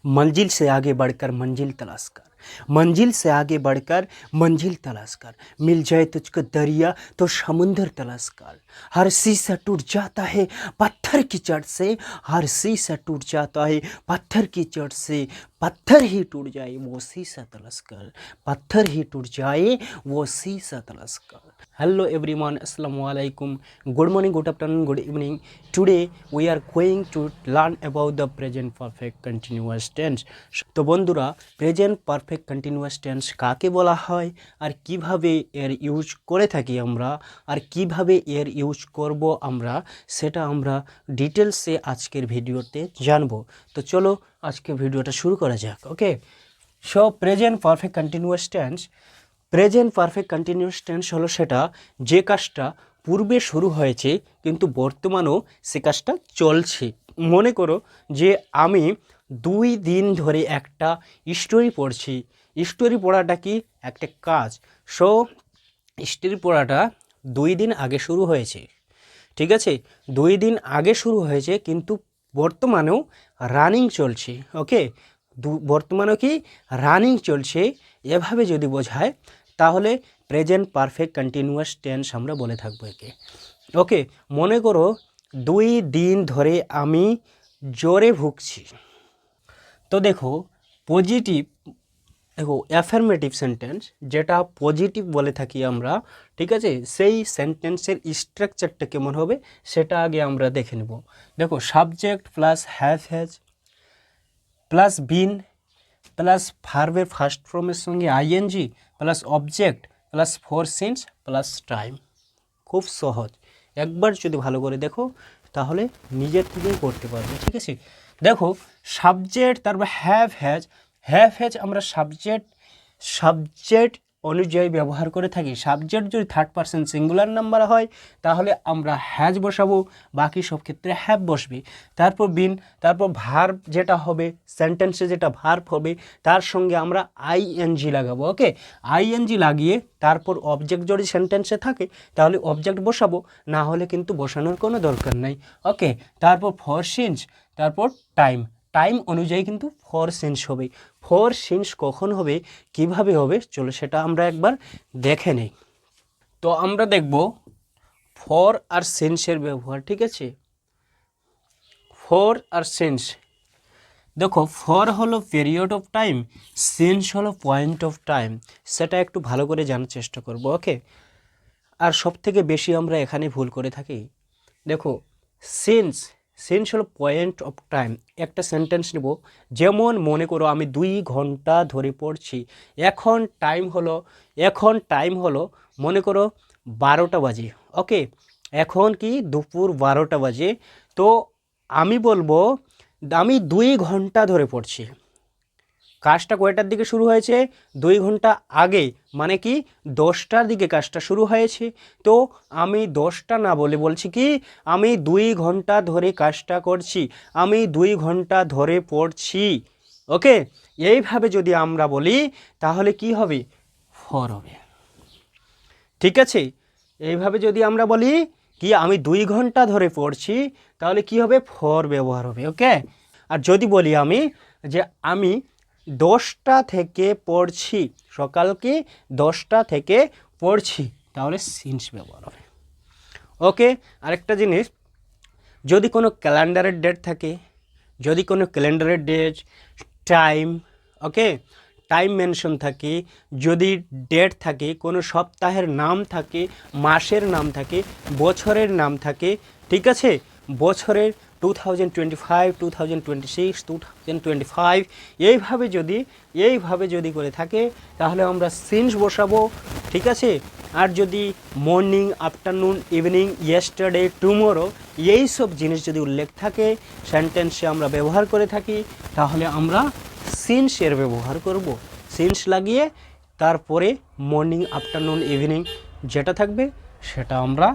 मंजिल से आगे बढ़कर मंजिल तलाश कर, मंजिल से आगे बढ़कर मंजिल तलाश कर, मिल जाए तुझको दरिया तो समुंदर तलाश कर। हर शीशा टूट जाता है पत्थर की चोट से, हर शीशा टूट जाता है पत्थर की चोट से, पत्थर ही टूट जाए वो शीशा तलाश कर, पत्थर ही टूट जाए वो शीशा तलाश कर। Hello everyone, Assalamu alaikum. Good morning, good afternoon, good evening. Today we are going to learn about the present perfect continuous tense. তো বন্ধুরা, প্রেজেন্ট পারফেক্ট কন্টিনিউয়াস টেন্স কাকে বলা হয় আর কিভাবে এর ইউজ করে থাকি আমরা আর কিভাবে এর ইউজ করব আমরা সেটা আমরা ডিটেলসে আজকের ভিডিওতে জানবো। তো চলো আজকে ভিডিওটা শুরু করা যাক। Okay, so present perfect continuous tense, present perfect continuous tense হলো সেটা যে কাজটা পূর্বে শুরু হয়েছে কিন্তু বর্তমানেও সে কাজটা চলছে। মনে করো যে আমি 2 দিন ধরে একটা স্টোরি পড়ছি। স্টোরি পড়াটা কি একটা কাজ। সো স্টোরি পড়াটা 2 দিন আগে শুরু হয়েছে, ঠিক আছে, 2 দিন আগে শুরু হয়েছে কিন্তু বর্তমানেও রানিং চলছে। ওকে, বর্তমানেও কি রানিং চলছে, এভাবে যদি বোঝায় তাহলে প্রেজেন্ট পারফেক্ট কন্টিনিউয়াস টেন্স আমরা বলে থাকবো একে। ওকে, মনে করো 2 দিন ধরে আমি জ্বরে ভুগছি। তো দেখো পজিটিভ, দেখো অ্যাফার্মেটিভ সেন্টেন্স যেটা পজিটিভ বলে থাকি আমরা, ঠিক আছে, সেই সেন্টেন্সের স্ট্রাকচারটা কেমন হবে সেটা আগে আমরা দেখে নেব। দেখো subject plus has plus been plus ভার্বের ফার্স্ট ফর্মের সঙ্গে ING plus object plus for since plus time. খুব সহজ, একবার যদি ভালো করে দেখো তাহলে নিজের থেকেই করতে পারবে, ঠিক আছে। দেখো সাবজেক্ট, তারপর হ্যাভ হ্যাজ আমরা সাবজেক্ট অনুযায়ী ব্যবহার করে থাকি। সাবজেক্ট যদি থার্ড পারসন সিঙ্গুলার নাম্বার হয় তাহলে আমরা হ্যাজ বসাবো, বাকি সব ক্ষেত্রে হ্যাভ বসবে। তারপর বিন, তারপর ভার্ব যেটা হবে সেন্টেন্সে যেটা ভার্ব হবে তার সঙ্গে আমরা আইএনজি লাগাবো। ওকে, আইএনজি লাগিয়ে তারপর অবজেক্ট যদি সেন্টেন্সে থাকে তাহলে অবজেক্ট বসাবো, না হলে কিন্তু বসানোর কোনো দরকার নাই। ওকে, তারপর ফর সিন্স, তারপর টাইম অনুযায়ী কিন্তু ফর সিন্স হবে। ফর সিন্স কখন হবে, কিভাবে হবে, চলো সেটা আমরা একবার দেখে নেই। তো আমরা দেখব ফর আর সিন্সের ব্যবহার, ঠিক আছে। ফর আর সিন্স, দেখো ফর হলো পিরিয়ড অফ টাইম, সিন্স হলো পয়েন্ট অফ টাইম, সেটা একটু ভালো করে জানার চেষ্টা করব। ওকে, আর সব থেকে বেশি আমরা এখানে ভুল করে থাকি। দেখো সিন্স হলো পয়েন্ট অফ টাইম। একটা সেন্টেন্স নেব, যেমন মনে করো আমি 2 ঘন্টা ধরে পড়ছি। এখন টাইম হলো মনে করো 12টা বাজে। ওকে, এখন কি দুপুর 12টা বাজে। তো আমি বলবো আমি 2 ঘন্টা ধরে পড়ছি। কাজটা কয়টার দিকে শুরু হয়েছে, 2 ঘন্টা আগে, মানে কি 10টার দিকে কাজটা শুরু হয়েছে। তো আমি 10টা না বলে বলছি কি আমি 2 ঘন্টা ধরে কাজটা করছি, আমি 2 ঘন্টা ধরে পড়ছি। ওকে, এইভাবে যদি আমরা বলি তাহলে কি হবে, ফর হবে, ঠিক আছে। এইভাবে যদি আমরা বলি কি আমি 2 ঘন্টা ধরে পড়ছি তাহলে কি হবে, ফর ব্যবহার হবে। ওকে, আর যদি বলি আমি যে আমি 10টা থেকে পড়ছি, সকালকে 10টা থেকে পড়ছি, তাহলে সিন্স ব্যবহার হবে। ওকে, আরেকটা জিনিস, যদি কোনো ক্যালেন্ডারের ডেট থাকে, যদি কোনো ক্যালেন্ডারের ডেট, টাইম, ওকে, টাইম মেনশন থাকে, যদি ডেট থাকে, কোনো সপ্তাহের নাম থাকে, মাসের নাম থাকে, বছরের নাম থাকে, ঠিক আছে, বছরের 2025, 2026, 2025 এইভাবে যদি করে থাকে তাহলে আমরা সিন্স বসাবো, ঠিক আছে। আর যদি morning, afternoon, evening, yesterday, tomorrow এই সব জিনিস যদি উল্লেখ থাকে সেন্টেন্সে আমরা ব্যবহার করে থাকি তাহলে আমরা সিন্সের ব্যবহার করব। সিন্স লাগিয়ে তারপরে মর্নিং, আফটারনুন, ইভিনিং যেটা থাকবে সেটা আমরা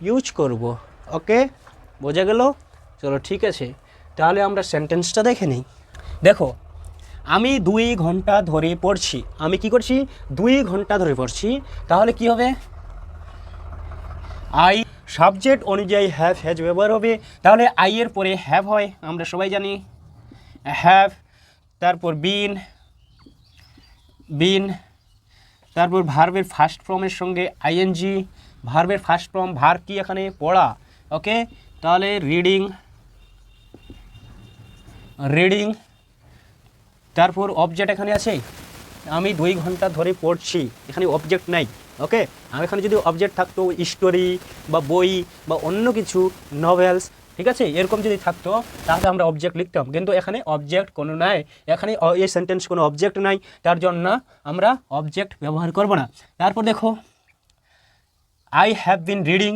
ইউজ করব। ওকে, বোঝা গেল? চলো ঠিক আছে, তাহলে আমরা সেন্টেন্সটা দেখে নিই। দেখো আমি 2 ঘন্টা ধরে পড়ছি, আমি কি করছি, 2 ঘন্টা ধরে পড়ছি, তাহলে কি হবে, আই সাবজেক্ট অনুযায়ী হ্যাজ ব্যবহার হবে। তাহলে আই এর পরে হ্যাভ হয়, আমরা সবাই জানি হ্যাভ। তারপর বিন বিন, তারপর ভার্বের ফার্স্ট ফর্মের সঙ্গে আইএনজি, ভার্বের ফার্স্ট ফর্ম ভার কি এখানে পড়া, ওকে। তাহলে রিডিং রিডিং, তারপর অবজেক্ট এখানে আছে, আমি 2 ঘন্টা ধরে পড়ছি, এখানে অবজেক্ট নাই, ওকে। আর এখানে যদি অবজেক্ট থাকতো স্টোরি বা বই বা অন্য কিছু নভেলস, ঠিক আছে, এরকম যদি থাকতো তাহলে আমরা অবজেক্ট লিখতাম, কিন্তু এখানে অবজেক্ট কোনো নাই, এখানে এই সেন্টেন্স কোনো অবজেক্ট নাই, তার জন্য আমরা অবজেক্ট ব্যবহার করব না। তারপর দেখো আই হ্যাভ বিন রিডিং,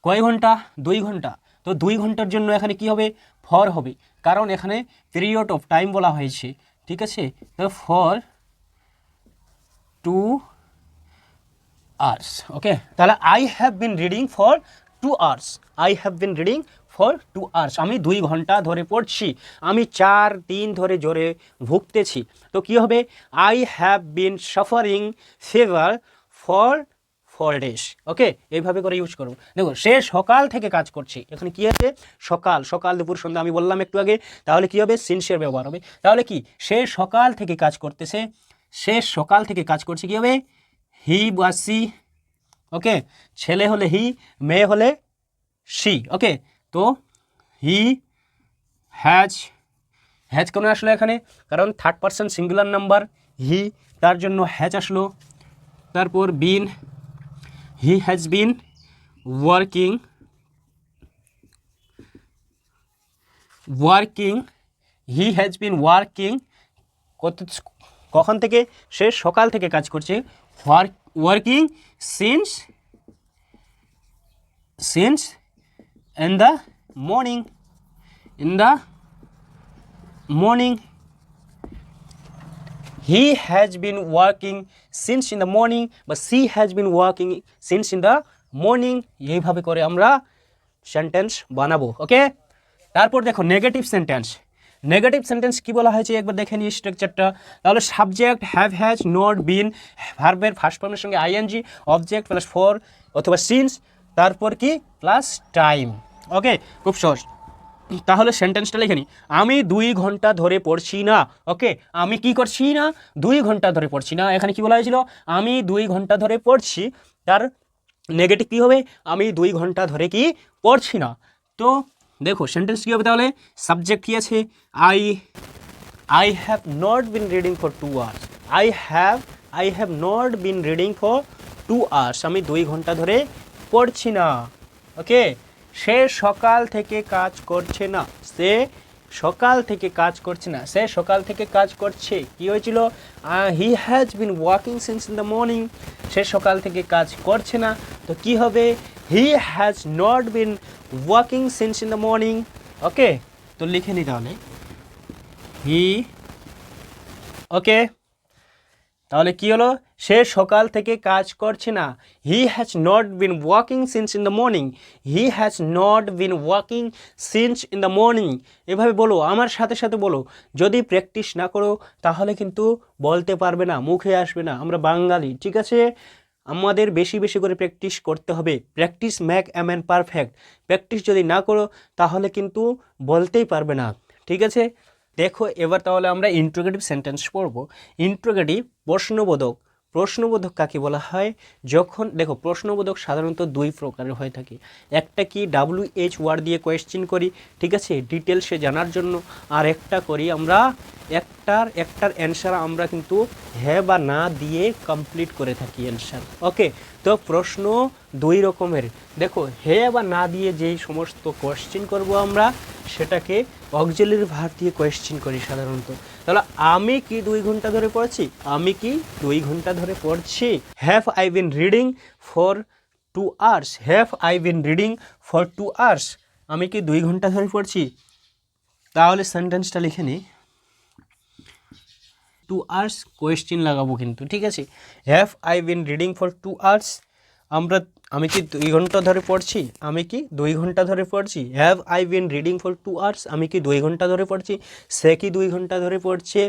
কয় ঘন্টা? 2 ঘন্টা। তো 2 ঘন্টার জন্য এখানে কি হবে? ফর হবে, কারণ এখানে পিরিয়ড অফ টাইম বলা হয়েছে, ঠিক আছে। তো ফর 2 আওয়ার্স, ওকে। তাহলে I have been reading for 2 hours, I have been reading for 2 hours, আমি 2 ঘন্টা ধরে পড়ছি, আমি 4 দিন ধরে জ্বরে ভুগতেছি। তো কি হবে? I have been suffering fever for 4 days, ওকে। এইভাবে করে ইউজ করবো। দেখো সে সকাল থেকে কাজ করছে, এখানে কি আছে? সকাল, সকাল দুপুর সন্ধ্যা আমি বললাম একটু আগে, তাহলে কি হবে? সিনসের ব্যবহার হবে। তাহলে কি সে সকাল থেকে কাজ করতেছে, সে সকাল থেকে কাজ করছে, কি হবে? হি বা সি, ওকে। ছেলে হলে হি, মেয়ে হলে সি, ওকে। তো হি হ্যাজ, হ্যাজ কেন আসলো এখানে? কারণ third person singular number he, তার জন্য হ্যাজ আসলো। তারপর been, he has been working, working, he has been working, কখন থেকে? সে সকাল থেকে কাজ করছে, working since in the morning, in the morning, he has been working since in the morning, but she has been working since in the morning, এইভাবে করে আমরা সেন্টেন্স বানাবো, ওকে। তারপর দেখো নেগেটিভ সেন্টেন্স, নেগেটিভ সেন্টেন্স কি বলা হয়েছে একবার দেখে নিই স্ট্রাকচারটা। তাহলে সাবজেক্ট হ্যাভ হ্যাজ নট বিন, ভার্বের ফার্স্ট ফর্মের সঙ্গে আইএনজি, অবজেক্ট প্লাস ফর অথবা সিন্স, তারপর কি প্লাস টাইম, ওকে। খুব সহজ। তাহলে সেন্টেন্সটা লিখে নিই, আমি 2 ঘন্টা ধরে পড়ছি না, ওকে। আমি কি করছি না? 2 ঘন্টা ধরে পড়ছি না। এখানে কি বলা হয়েছিল? আমি 2 ঘন্টা ধরে পড়ছি, তার নেগেটিভ কী হবে? আমি 2 ঘন্টা ধরে কি পড়ছি না। তো দেখো সেন্টেন্স কী হবে তাহলে? সাবজেক্ট কী আছে? I have not been reading for 2 hours, I have not been reading for 2 hours, আমি 2 ঘন্টা ধরে পড়ছি না, ওকে। সে সকাল থেকে কাজ করছে না, সে সকাল থেকে কাজ করছে না, সে সকাল থেকে কাজ করছে। কি হয়েছিল? He has been working since in the morning, সে সকাল থেকে কাজ করছে না। তো কি হবে? He has not been working since in the morning, okay. তো লিখে নি তাহলে হি, ওকে। তাহলে কি হলো? সে সকাল থেকে কাজ করছে না, হি has not been working since in the morning, he has not been working since in the morning. এভাবে বলো, আমার সাথে সাথে বলো। যদি প্র্যাকটিস না করো তাহলে কিন্তু বলতে পারবে না, মুখে আসবে না। আমরা বাঙালি, ঠিক আছে, আমাদের বেশি বেশি করে প্র্যাকটিস করতে হবে। Practice make a man perfect. Practice যদি না করো তাহলে কিন্তু বলতেই পারবে না, ঠিক আছে। দেখো এবার তাহলে আমরা ইন্ট্রোগেটিভ সেন্টেন্স পড়ব। ইন্ট্রোগেটিভ প্রশ্নবোধক। প্রশ্নবোধক কাকে বলা হয়? যখন দেখো প্রশ্নবোধক সাধারণত 2 প্রকারের হয়ে থাকে। একটা কি WH ওয়ার্ড দিয়ে কোয়েশ্চেন করি, ঠিক আছে, ডিটেলসে জানার জন্য। আর একটা করি আমরা একটার অ্যান্সার আমরা কিন্তু হ্যাঁ বা না দিয়ে কমপ্লিট করে থাকি অ্যান্সার, ওকে। তো প্রশ্ন 2 রকমের। দেখো হ্যাঁ বা না দিয়ে যেই সমস্ত কোয়েশ্চেন করব আমরা সেটাকে অক্সিলারি ভার্ব দিয়ে কোয়েশ্চেন করি সাধারণত। তাহলে আমি কি 2 ঘন্টা ধরে পড়ছি? আমি কি 2 ঘন্টা ধরে পড়ছি? Have I been reading for 2 hours, have I been reading for 2 hours, আমি কি 2 ঘন্টা ধরে পড়ছি? তাহলে সেন্টেন্সটা লিখে নিই, 2 আওয়ার্স কোয়েশ্চেন লাগাবো কিন্তু, ঠিক আছে। Have I been reading for 2 hours, আমি কি 2 ঘন্টা ধরে পড়ছি? আমি কি 2 ঘন্টা ধরে পড়ছি? Have I been reading for 2 hours, আমি কি 2 ঘন্টা ধরে পড়ছি? সে কি 2 ঘন্টা ধরে পড়ছে?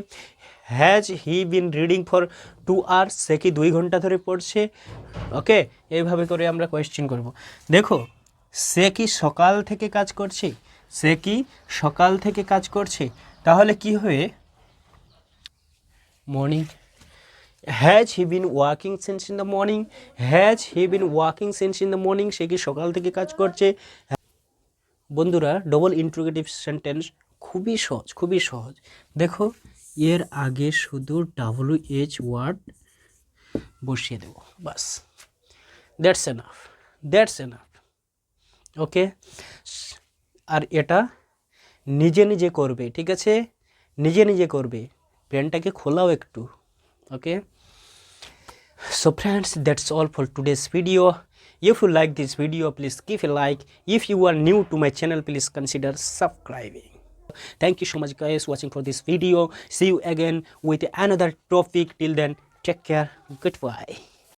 Has he been reading for 2 hours, সে কি 2 ঘন্টা ধরে পড়ছে? ওকে, এইভাবে করে আমরা কোয়েশ্চেন করব। দেখো সে কি সকাল থেকে কাজ করছে? সে কি সকাল থেকে কাজ করছে? তাহলে কি হবে? morning. Has he been working since in the morning? Has he been working since in the morning? সে কি সকাল থেকে কাজ করছে? বন্ধুরা ডবল ইন্ট্রোগেটিভ সেন্টেন্স খুবই সহজ, খুবই সহজ। দেখো এর আগে শুধু WH ওয়ার্ড বসিয়ে দেব, বাস, দ্যাটস এনাফ, দ্যাটস এনাফ। ওকে, আর এটা নিজে নিজে করবে, ঠিক আছে, নিজে নিজে করবে। পেনটাকে খোলাও একটু। ওকে, so friends, that's all for today's video. If you like this video, please give a like. If you are new to my channel, please consider subscribing. Thank you so much guys watching for this video. See you again with another topic. Till then, take care, goodbye.